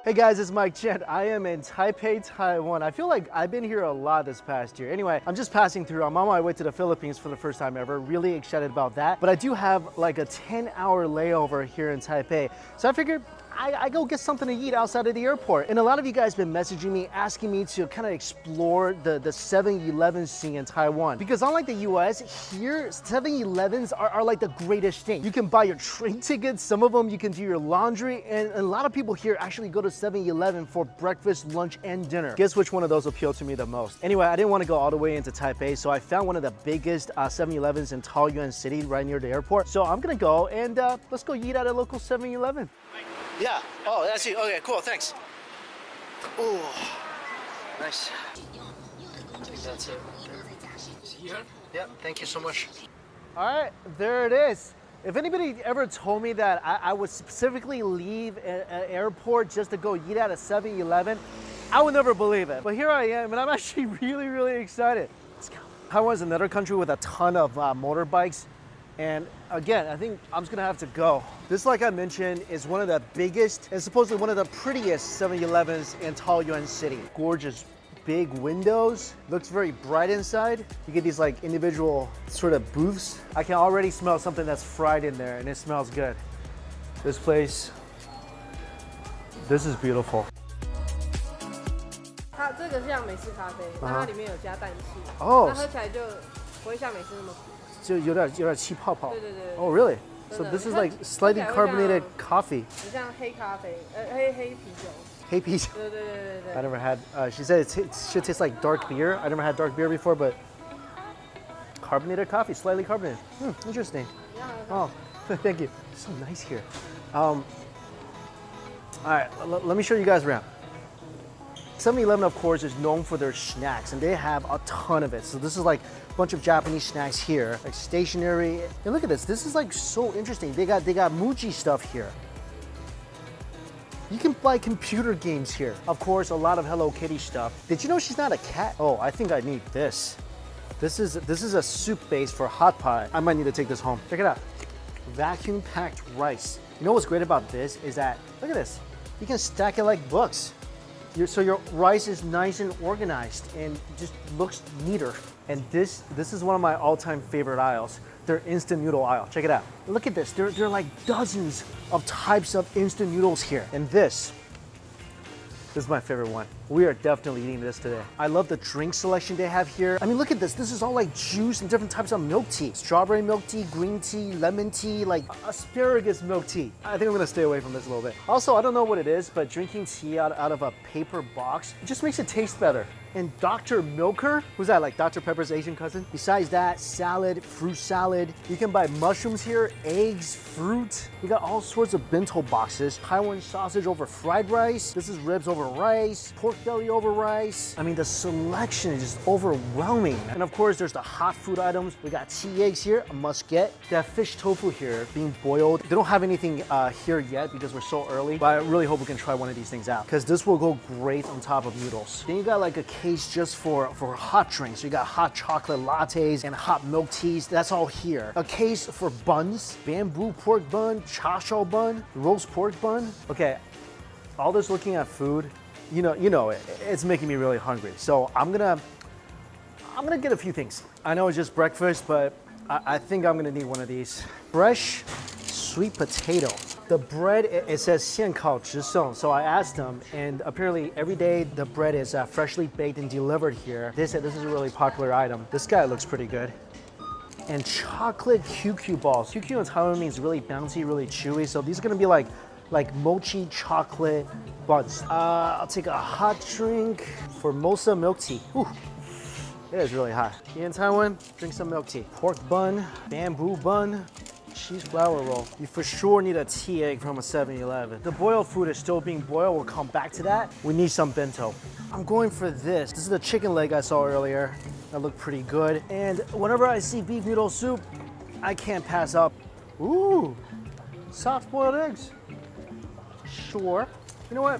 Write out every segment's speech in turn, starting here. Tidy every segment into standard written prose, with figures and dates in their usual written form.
Hey guys, it's Mike Chen. I am in Taipei, Taiwan. I feel like I've been here a lot this past year. Anyway, I'm just passing through. I'm on my way to the Philippines for the first time ever. Really excited about that. But I do have like a 10-hour layover here in Taipei. So I figured I go get something to eat outside of the airport. And a lot of you guys been messaging me, asking me to kind of explore the 7-Eleven scene in Taiwan. Because unlike the US, here 7-Elevens are like the greatest thing. You can buy your train tickets, some of them you can do your laundry, and a lot of people here actually go to 7-Eleven for breakfast, lunch, and dinner. Guess which one of those appealed to me the most? Anyway, I didn't want to go all the way into Taipei, so I found one of the biggest 7-Elevens in Taoyuan City right near the airport. So I'm gonna go and let's go eat at a local 7-Eleven. Yeah. Oh, that's you. Okay, cool. Thanks. Oh, nice. I think that's it. Here? Yep. Thank you so much. All right, there it is. If anybody ever told me that I would specifically leave an airport just to go eat at a 7-Eleven, I would never believe it. But here I am, and I'm actually really excited. Let's go. Taiwan is another country with a ton of motorbikes. And again, I think I'm just gonna have to go. This, like I mentioned, is one of the biggest and supposedly one of the prettiest 7-Elevens in Taoyuan City. Gorgeous big windows. Looks very bright inside. You get these like individual sort of booths. I can already smell something that's fried in there and it smells good. This place, this is beautiful. 它这个像美式咖啡，那它里面有加氮气，哦，那喝起来就不会像美式那么苦。 就有点气泡泡。对对对。Oh, really? 真的。 So this is like slightly carbonated coffee. 很像黑咖啡，黑啤酒。黑啤酒。对对对对对。I never had. She said it should taste like dark beer. I never had dark beer before, but carbonated coffee, slightly carbonated. Interesting. Yeah. Oh, thank you. It's so nice here. All right, let me show you guys around. 7-Eleven, of course, is known for their snacks, and they have a ton of it. So this is like a bunch of Japanese snacks here, like stationery. And look at this. This is like so interesting. They got Muji stuff here. You can buy computer games here. Of course, a lot of Hello Kitty stuff. Did you know she's not a cat? Oh, I think I need this. This is a soup base for hot pot. I might need to take this home. Check it out. Vacuum packed rice. You know what's great about this is that, look at this. You can stack it like books. So your rice is nice and organized and just looks neater. And this is one of my all-time favorite aisles. Their instant noodle aisle. Check it out. Look at this. There are like dozens of types of instant noodles here. And this is my favorite one. We are definitely eating this today. I love the drink selection they have here. I mean, look at this. This is all like juice and different types of milk tea. Strawberry milk tea, green tea, lemon tea, like asparagus milk tea. I think I'm gonna stay away from this a little bit. Also, I don't know what it is, but drinking tea out of a paper box, it just makes it taste better. And Dr. Milker, who's that, like Dr. Pepper's Asian cousin? Besides that, salad, fruit salad. You can buy mushrooms here, eggs, fruit. You got all sorts of bento boxes. Taiwan sausage over fried rice. This is ribs over rice, pork belly over rice. I mean, the selection is just overwhelming. And of course, there's the hot food items. We got tea eggs here, a must get. They have fish tofu here being boiled. They don't have anything here yet because we're so early, but I really hope we can try one of these things out because this will go great on top of noodles. Then you got like a case just for hot drinks. You got hot chocolate lattes and hot milk teas. That's all here. A case for buns, bamboo pork bun, cha shao bun, roast pork bun. Okay, all this looking at food, you know it's making me really hungry. So I'm gonna get a few things. I know it's just breakfast, but I think I'm gonna need one of these. Fresh sweet potato. The bread, it says 现烤直送. So I asked them, and apparently every day the bread is freshly baked and delivered here. They said this is a really popular item. This guy looks pretty good. And chocolate QQ balls. QQ in Taiwan means really bouncy, really chewy. So these are gonna be like mochi chocolate buns. I'll take a hot drink. Formosa milk tea. Ooh, it is really hot. Here in Taiwan, drink some milk tea. Pork bun, bamboo bun, cheese flour roll. You for sure need a tea egg from a 7-Eleven. The boiled food is still being boiled. We'll come back to that. We need some bento. I'm going for this. This is the chicken leg I saw earlier. That looked pretty good. And whenever I see beef noodle soup, I can't pass up. Ooh, soft boiled eggs. Sure. You know what?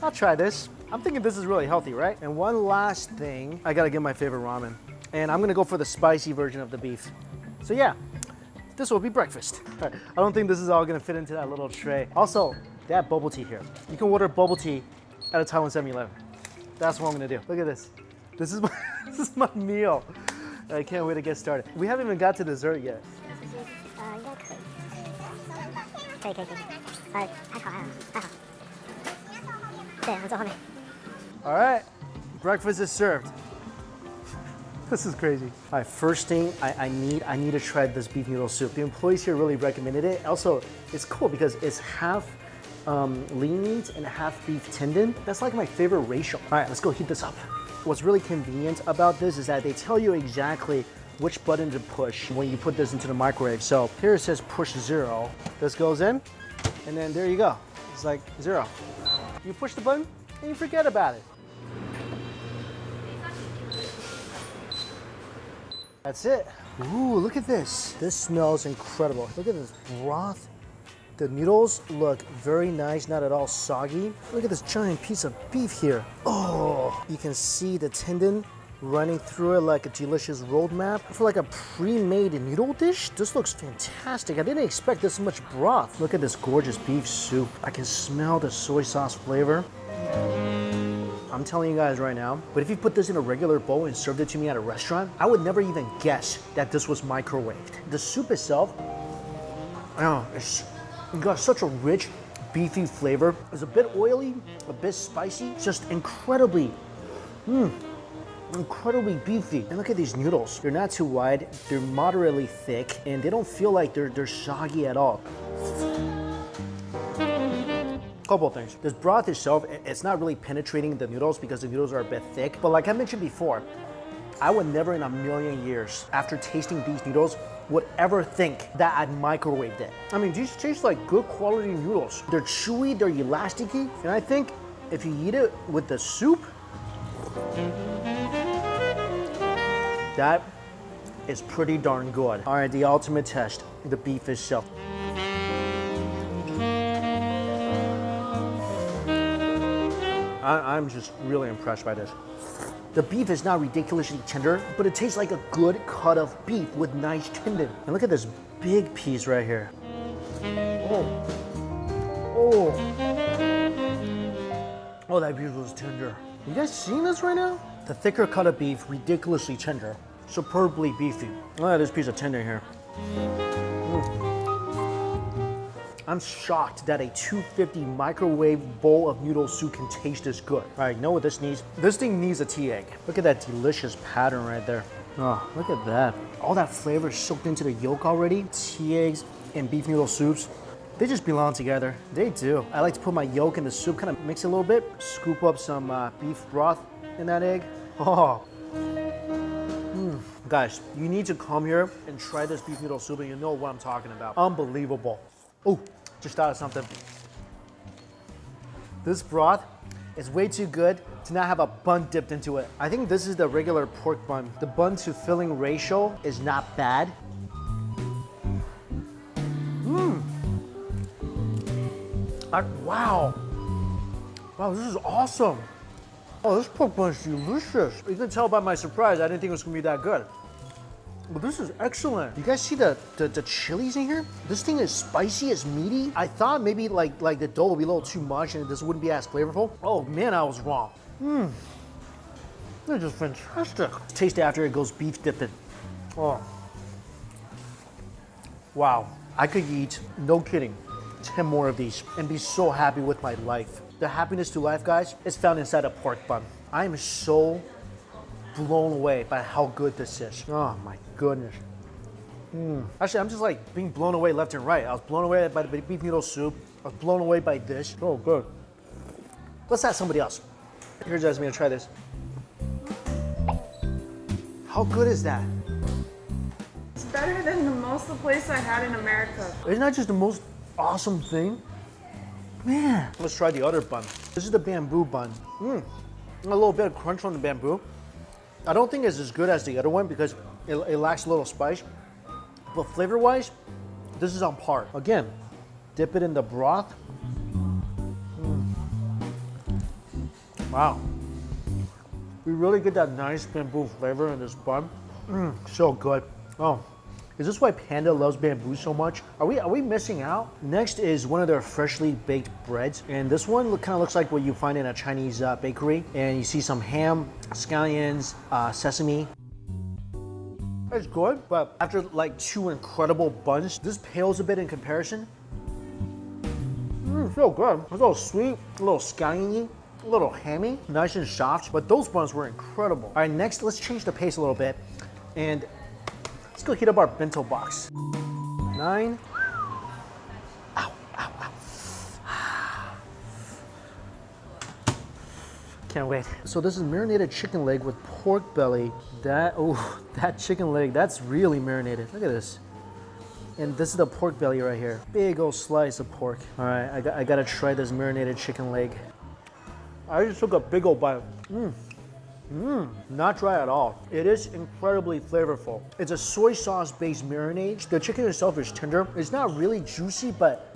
I'll try this. I'm thinking this is really healthy, right? And one last thing, I gotta get my favorite ramen. And I'm gonna go for the spicy version of the beef. So yeah, this will be breakfast. I don't think this is all gonna fit into that little tray. Also, They have bubble tea here. You can order bubble tea at a Taiwan 7-Eleven. That's what I'm gonna do. Look at this. This is my, this is my meal. I can't wait to get started. We haven't even got to dessert yet. 应该可以。可以。还好。对，我坐后面。 All right, breakfast is served. This is crazy. All right, first thing I need to try this beef noodle soup. The employees here really recommended it. Also, it's cool because it's half lean meat and half beef tendon. That's like my favorite ratio. All right, let's go heat this up. What's really convenient about this is that they tell you exactly which button to push when you put this into the microwave. So here it says push 0. This goes in, and then there you go. It's like 0. You push the button, and you forget about it. That's it. Ooh, look at this. This smells incredible. Look at this broth. The noodles look very nice, not at all soggy. Look at this giant piece of beef here. Oh, you can see the tendon running through it like a delicious roadmap. For like a pre-made noodle dish, this looks fantastic. I didn't expect this much broth. Look at this gorgeous beef soup. I can smell the soy sauce flavor. I'm telling you guys right now, but if you put this in a regular bowl and served it to me at a restaurant, I would never even guess that this was microwaved. The soup itself, it's got such a rich, beefy flavor. It's a bit oily, a bit spicy, just incredibly beefy. And look at these noodles. They're not too wide, they're moderately thick, and they don't feel like they're soggy at all. Couple of things. This broth itself, it's not really penetrating the noodles because the noodles are a bit thick. But like I mentioned before, I would never in a million years, after tasting these noodles, would ever think that I'd microwaved it. I mean, these taste like good quality noodles. They're chewy, they're elasticy, and I think if you eat it with the soup, that is pretty darn good. All right, the ultimate test, the beef itself. I'm just really impressed by this. The beef is not ridiculously tender, but it tastes like a good cut of beef with nice tendon. And look at this big piece right here. Oh, that beef was tender. You guys seeing this right now? The thicker cut of beef, ridiculously tender, superbly beefy. Look at this piece of tendon here. I'm shocked that a 250 microwave bowl of noodle soup can taste this good. All right, you know what this needs? This thing needs a tea egg. Look at that delicious pattern right there. Oh, look at that. All that flavor is soaked into the yolk already. Tea eggs and beef noodle soups, they just belong together. They do. I like to put my yolk in the soup, kind of mix it a little bit, scoop up some beef broth in that egg. Oh. Guys, you need to come here and try this beef noodle soup and you know what I'm talking about. Unbelievable. Oh, just thought of something. This broth is way too good to not have a bun dipped into it. I think this is the regular pork bun. The bun to filling ratio is not bad. Wow. Wow, this is awesome. Oh, this pork bun is delicious. You can tell by my surprise, I didn't think it was gonna be that good. But this is excellent. You guys see the chilies in here? This thing is spicy, it's meaty. I thought maybe like the dough would be a little too much and this wouldn't be as flavorful. Oh man, I was wrong. They're just fantastic. Taste it after it goes beef dipped in. Oh. Wow. I could eat, no kidding, 10 more of these and be so happy with my life. The happiness to life, guys, is found inside a pork bun. I am so blown away by how good this is. Oh my goodness. Actually, I'm just like being blown away left and right. I was blown away by the beef noodle soup. I was blown away by this. Oh, good. Let's ask somebody else. Here's Jasmine to try this. How good is that? It's better than the most of the place I had in America. Isn't that just the most awesome thing? Man. Let's try the other bun. This is the bamboo bun. A little bit of crunch on the bamboo. I don't think it's as good as the other one because it lacks a little spice. But flavor-wise, this is on par. Again, dip it in the broth. Wow. We really get that nice bamboo flavor in this bun. So good. Oh, Is this why Panda loves bamboo so much? Are we missing out? Next is one of their freshly baked breads. And this one kind of looks like what you find in a Chinese bakery. And you see some ham, scallions, sesame. It's good, but after like 2 incredible buns, this pales a bit in comparison. So good. It's a little sweet, a little scallion-y, a little hammy, nice and soft, but those buns were incredible. All right, next, let's change the pace a little bit. And let's go heat up our bento box. 9. Ow, ow, ow. Can't wait. So this is marinated chicken leg with pork belly. That chicken leg, that's really marinated. Look at this. And this is the pork belly right here. Big old slice of pork. All right, I gotta try this marinated chicken leg. I just took a big old bite. Not dry at all. It is incredibly flavorful. It's a soy sauce based marinade. The chicken itself is tender. It's not really juicy, but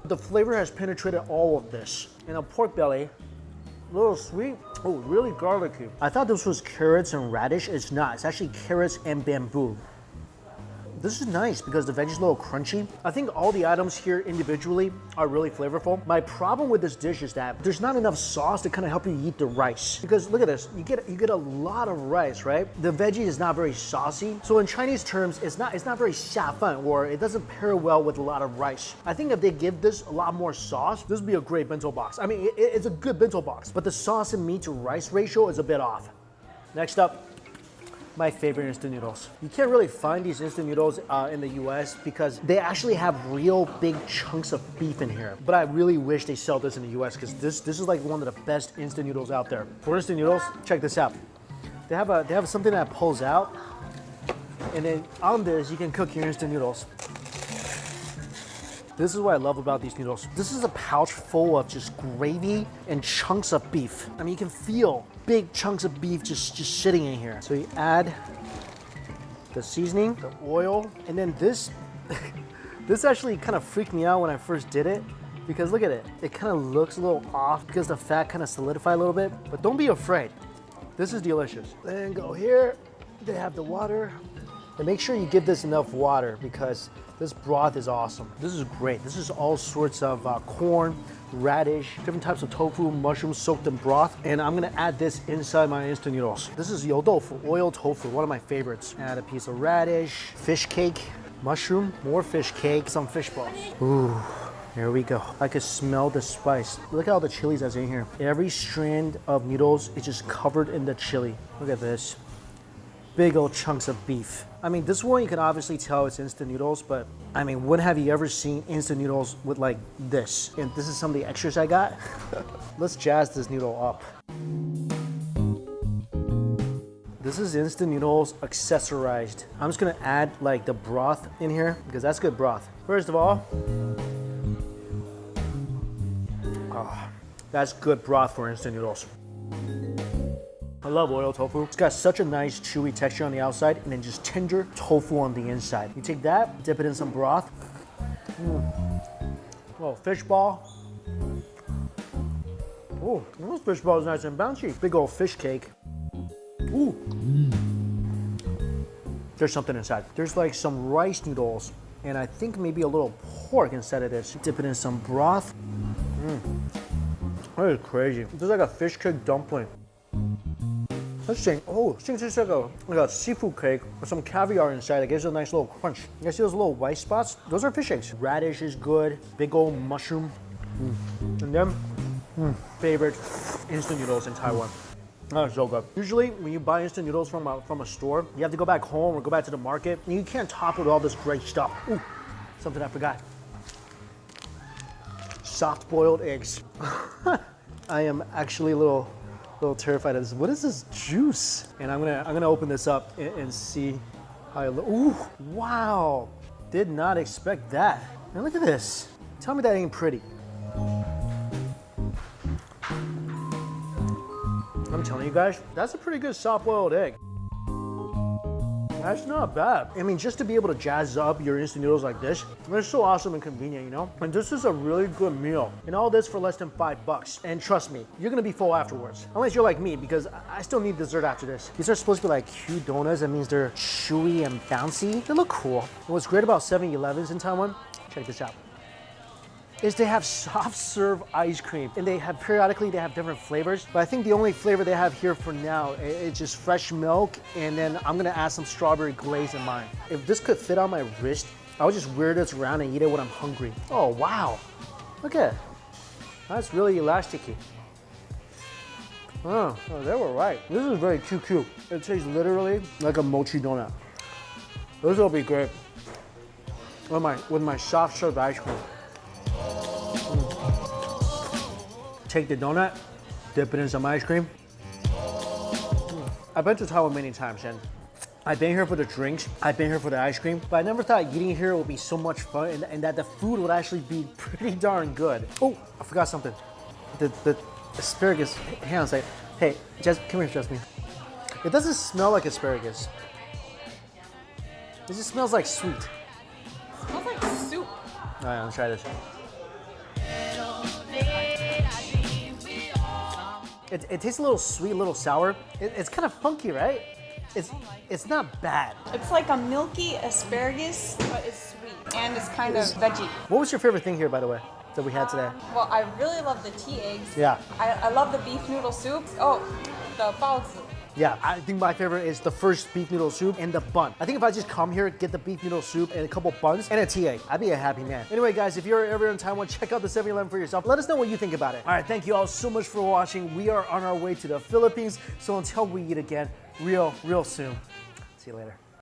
the flavor has penetrated all of this. And a pork belly, a little sweet. Oh, really garlicky. I thought this was carrots and radish. It's not. It's actually carrots and bamboo. This is nice because the veggies are a little crunchy. I think all the items here individually are really flavorful. My problem with this dish is that there's not enough sauce to kind of help you eat the rice. Because look at this, you get a lot of rice, right? The veggie is not very saucy. So in Chinese terms, it's not very 下饭, or it doesn't pair well with a lot of rice. I think if they give this a lot more sauce, this would be a great bento box. I mean, it's a good bento box, but the sauce and meat to rice ratio is a bit off. Next up, my favorite instant noodles. You can't really find these instant noodles in the US because they actually have real big chunks of beef in here. But I really wish they sell this in the US because this is like one of the best instant noodles out there. For instant noodles, check this out. They have something that pulls out, and then on this you can cook your instant noodles. This is what I love about these noodles. This is a pouch full of just gravy and chunks of beef. I mean, you can feel big chunks of beef just sitting in here. So you add the seasoning, the oil, and then this, this actually kind of freaked me out when I first did it because look at it. It kind of looks a little off because the fat kind of solidified a little bit, but don't be afraid. This is delicious. Then go here, they have the water. And make sure you give this enough water because this broth is awesome. This is great. This is all sorts of corn, radish, different types of tofu, mushrooms soaked in broth. And I'm gonna add this inside my instant noodles. This is you doufu, oil tofu, one of my favorites. Add a piece of radish, fish cake, mushroom, more fish cake, some fish balls. Ooh. Here we go. I could smell the spice. Look at all the chilies that's in here. Every strand of noodles is just covered in the chili. Look at this. Big old chunks of beef. I mean, this one you can obviously tell it's instant noodles, but I mean, when have you ever seen instant noodles with like this? And this is some of the extras I got. Let's jazz this noodle up. This is instant noodles accessorized. I'm just gonna add like the broth in here because that's good broth. First of all, that's good broth for instant noodles. I love oil tofu. It's got such a nice chewy texture on the outside and then just tender tofu on the inside. You take that, dip it in some broth. Little fish ball. Oh, this fish ball is nice and bouncy. Big old fish cake. Ooh. There's something inside. There's like some rice noodles and I think maybe a little pork inside of this. Dip it in some broth. That is crazy. This is like a fish cake dumpling. Let's see. Oh, it's just like a seafood cake with some caviar inside. It gives it a nice little crunch. You guys see those little white spots? Those are fish eggs. Radish is good. Big old mushroom. And then, favorite instant noodles in Taiwan. That's so good. Usually, when you buy instant noodles from a store, you have to go back home or go back to the market, and you can't top it with all this great stuff. Ooh, something I forgot. Soft-boiled eggs. I am actually a little terrified of this. What is this juice? And I'm gonna open this up and see how it looks. Ooh, wow. Did not expect that. And look at this. Tell me that ain't pretty. I'm telling you guys, that's a pretty good soft-boiled egg. That's not bad. I mean, just to be able to jazz up your instant noodles like this, it's so awesome and convenient, you know? And this is a really good meal. And all this for less than $5. And trust me, you're gonna be full afterwards. Unless you're like me, because I still need dessert after this. These are supposed to be like cute donuts. That means they're chewy and bouncy. They look cool. And what's great about 7-Elevens in Taiwan, check this out, is they have soft serve ice cream, and they have periodically different flavors, but I think the only flavor they have here for now is just fresh milk, and then I'm gonna add some strawberry glaze in mine. If this could fit on my wrist, I would just wear this around and eat it when I'm hungry. Oh wow, look at it. That's really elasticy. Oh, they were right. This is very cute. It tastes literally like a mochi donut. This will be great with my soft serve ice cream. Take the donut, dip it in some ice cream. I've been to Taiwan many times, and I've been here for the drinks, I've been here for the ice cream, but I never thought eating here would be so much fun and that the food would actually be pretty darn good. Oh, I forgot something. The asparagus, hang on a second. Hey, come here, Jasmine. It doesn't smell like asparagus. It just smells like sweet. It smells like soup. All right, let's try this. It tastes a little sweet, a little sour. It's kind of funky, right? It's not bad. It's like a milky asparagus, but it's sweet and it's kind of veggie. What was your favorite thing here, by the way, that we had today? Well, I really love the tea eggs. Yeah. I love the beef noodle soup. Oh, the baozi. Yeah, I think my favorite is the first beef noodle soup and the bun. I think if I just come here, get the beef noodle soup and a couple buns and a tea egg, I'd be a happy man. Anyway, guys, if you're ever in Taiwan, check out the 7-Eleven for yourself. Let us know what you think about it. All right, thank you all so much for watching. We are on our way to the Philippines, so until we eat again real soon. See you later.